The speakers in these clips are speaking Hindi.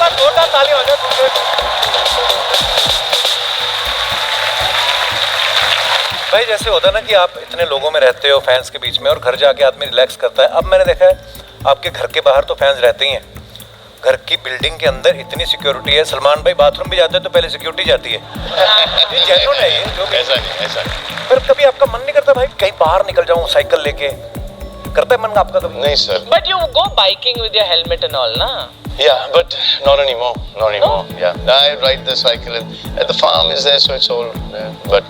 साथ जोरदार ताली हो जाए। भाई जैसे होता है ना कि आप इतने लोगों में रहते हो फैंस के बीच में और घर जाके आदमी रिलैक्स करता है। अब मैंने देखा है आपके घर के बाहर तो फैंस रहते ही हैं, घर की बिल्डिंग के अंदर इतनी सिक्योरिटी है। सलमान भाई बाथरूम भी जाते हैं तो पहले सिक्योरिटी जाती है। ये जेन्युइन है, ये जो भी ऐसा नहीं। पर कभी आपका मन नहीं करता भाई कहीं बाहर निकल जाऊं साइकिल लेके? करता है मन आपका कभी? नहीं sir. But you go biking with your helmet and all, na? Yeah, but not anymore. Not anymore. Yeah, I ride the cycle and the farm is there, so it's all. But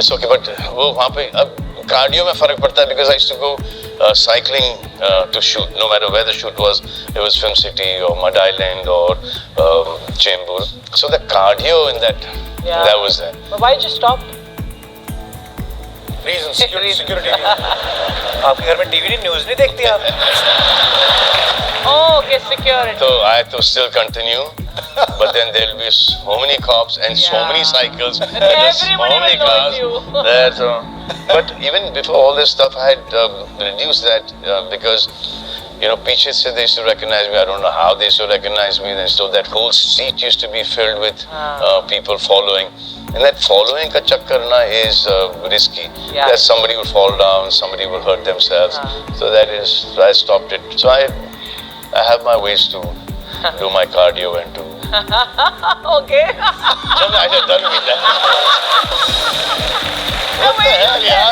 it's okay. But वो वहाँ पे अब cardio में फर्क पड़ता है because I used to go cycling to shoot. No matter where the shoot was, it was Film City or Mud Island or Chembur. So the cardio in that was there. But why did you stop? Reason security. आपके घर में टीवी नहीं, न्यूज़ नहीं देखती आप? Oh, okay, security. So I have to still continue, but then there'll be so many cops and so many cycles and there's so Everybody many will know cars. you. That, but even before all this stuff, I had reduced that because पीछे से they used to recognize me. I don't know how they used to recognize me. Then so that whole street used to be filled with people following. And that following ka chakkar na is risky. Yeah. That somebody will fall down, somebody will hurt themselves. So I stopped it. So I have my ways to do my cardio and to. Okay. No, I have done with that. What the hell, yeah?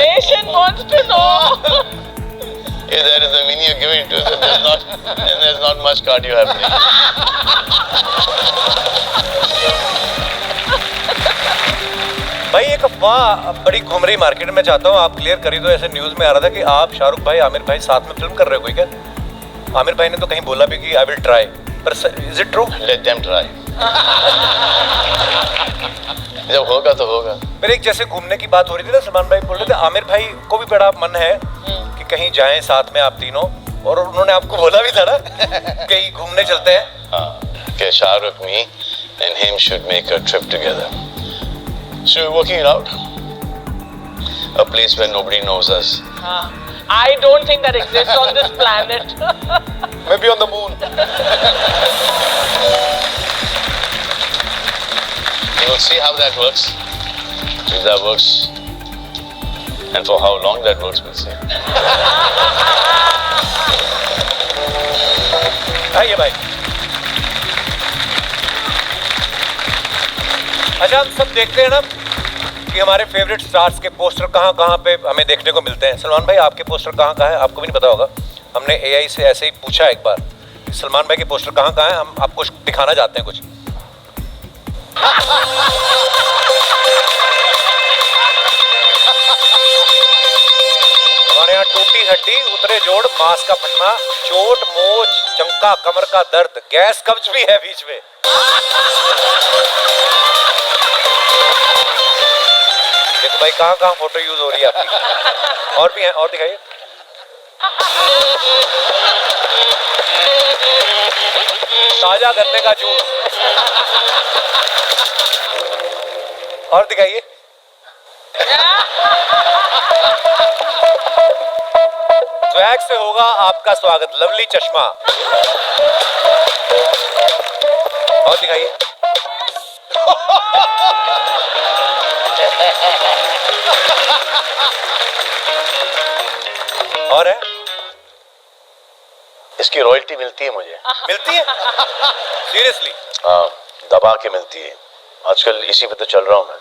Nation wants to know. If there is a mini you're giving to them, there's not much cardio happening. भाई एक अफवाह बड़ी घूम रही मार्केट में, चाहता हूँ आप क्लियर करिए। तो ऐसे न्यूज़ में आ रहा था कि आप शाहरुख भाई आमिर भाई साथ में फिल्म कर रहे हो कोई क्या? आमिर भाई ने तो कहीं बोला भी कि आई विल ट्राई, पर is it true? Let them try. जब होगा तो होगा। मेरे एक जैसे घूमने की बात हो रही थी ना, सलमान भाई बोल रहे थे आमिर भाई को भी बड़ा मन है कि कहीं जाएं साथ में आप तीनों, और उन्होंने आपको बोला भी था ना कहीं घूमने चलते हैं। हाँ, कि Shahrukh, me and him should make a trip together. So we're working it out. A place where nobody knows us. I don't think that exists on this planet. Maybe on the moon. We'll see how that works. If that works, and for how long that works, we'll see. आइए भाई। अच्छा, हम सब देखते हैं ना कि हमारे फेवरेट स्टार्स के पोस्टर कहाँ कहाँ पे हमें देखने को मिलते हैं। सलमान भाई आपके पोस्टर कहाँ कहाँ है आपको भी नहीं पता होगा। हमने एआई से ऐसे ही पूछा एक बार कि सलमान भाई के पोस्टर कहाँ कहाँ है, हम आपको दिखाना चाहते हैं कुछ। हमारे यहाँ टूटी हड्डी, उतरे जोड़, मांस का फटना, चोट मोच, चमका कमर का दर्द, गैस कब्ज भी है बीच में। देखो भाई कहाँ कहाँ फोटो यूज हो रही है आपकी। और भी हैं, और दिखाइए। ताजा गन्ने का जूस। और दिखाइए। स्वैग से होगा आपका स्वागत, लवली चश्मा। और दिखाइए। और है, इसकी रॉयल्टी मिलती है मुझे। मिलती है सीरियसली? हाँ, दबा के मिलती है। आजकल इसी पे तो चल रहा हूँ मैं।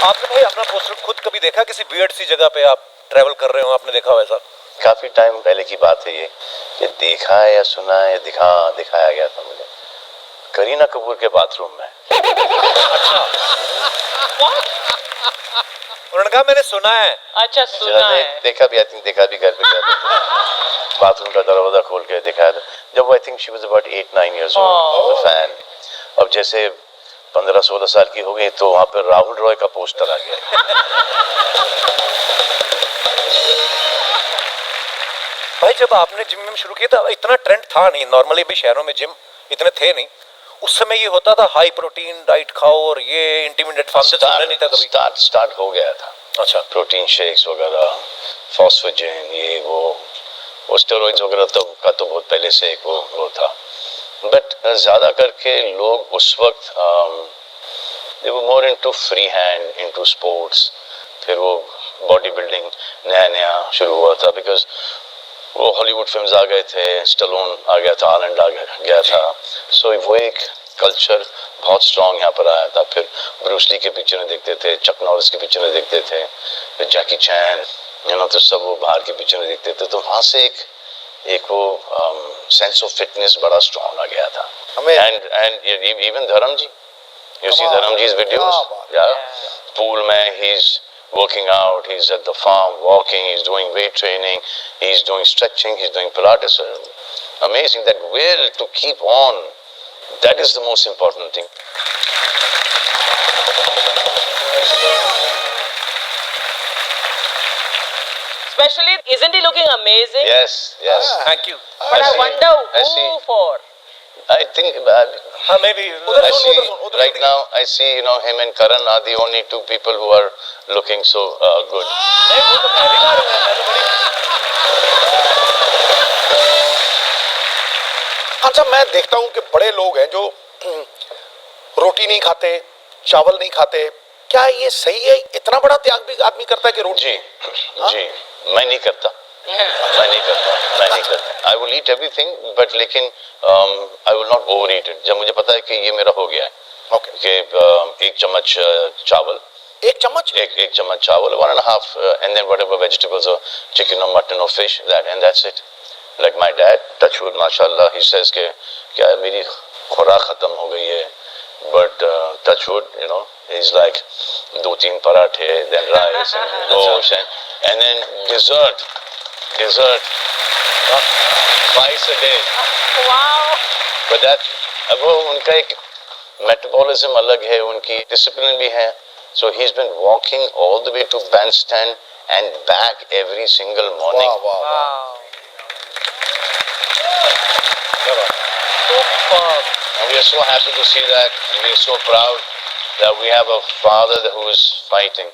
आपने भाई अपना पोस्टर खुद कभी देखा किसी वियर्ड सी जगह पे आप ट्रैवल कर रहे हो, आपने देखा वैसा? काफी टाइम पहले की बात है ये, कि देखा है या सुना है, दिखाया गया था मुझे करीना कपूर के बाथरूम में। अच्छा, उन्होंने कहा मैंने सुना है। अच्छा, सुना है। देखा भी, आई थिंक देखा भी, घर पे गया था बाथरूम का दरवाजा खोल के दिखाया था जब I think she was about 8-9 years old, fan. अब जैसे 15-16 साल की हो गई तो वहाँ पे राहुल रॉय का पोस्टर आ गया। भाई जब आपने जिम में शुरू किया था इतना ट्रेंड था नहीं, नॉर्मली भी शहरों में जिम इतने थे नहीं, उस समय ये होता था हाई प्रोटीन डाइट खाओ और ये इंटरमीडिएट फार्म से सुनना नहीं था कभी? स्टार्ट हो गया था। अच्छा, प्रोटीन शेक्स वगैरह, फॉस्फोजेन, ये वो स्टेरॉइड्स वगैरह तो बहुत पहले से एक वो था। बट ज़्यादा करके लोग उस वक्त they were more into free hand, into sports. फिर वो बॉडी बिल्डिंग नया शुरू हुआ था, बिकॉज वो हॉलीवुड फिल्म्स आ गए थे, स्टलोन आ गया था, आर्नल्ड आ गया था। सो वो एक कल्चर बहुत स्ट्रॉन्ग यहाँ पर आया था। फिर ब्रूस ली के पिक्चरें देखते थे, चक नॉरिस की पिक्चरें देखते थे, फिर जैकी चैन, तो सब वो बाहर की पिक्चरें देखते थे। तो वहाँ से एक वो सेंस ऑफ फिटनेस बड़ा स्ट्रॉन्ग आ गया था। एंड इवन धर्म जी, you see Dharam ji's videos, pool में he's working out, he's at the farm walking, he's doing weight training, he's doing stretching, he's doing Pilates. Amazing, that will to keep on, that is the most important thing. Especially, isn't he looking amazing? Yes. Thank you. But I wonder I see. who for? I think हाँ, may be I see right now, I see, him and Karan are the only two people who are looking so good. अच्छा, मैं देखता हूँ कि बड़े लोग हैं जो रोटी नहीं खाते, चावल नहीं खाते। क्या ये सही है? इतना बड़ा त्याग भी आदमी करता है कि रोटी? जी, मैं नहीं करता। I will eat everything, but लेकिन I will not overeat it. जब मुझे पता है कि ये मेरा हो गया है, कि एक चम्मच चावल, एक चम्मच चावल, 1.5, and then whatever vegetables or chicken or mutton or fish, that, and that's it. Like my dad, touch wood, mashallah, he says कि क्या मेरी खुराक खत्म हो गई है, but touch wood, he's like 2-3 पराठे, then rice and gosh, and then dessert twice a day. Wow. But that, अब वो उनका एक मेटाबॉलिज्म अलग है, उनकी डिसिप्लिन भी है. So he's been walking all the way to bandstand and back every single morning. Wow. Superb. And we are so happy to see that, and we are so proud that we have a father who is fighting.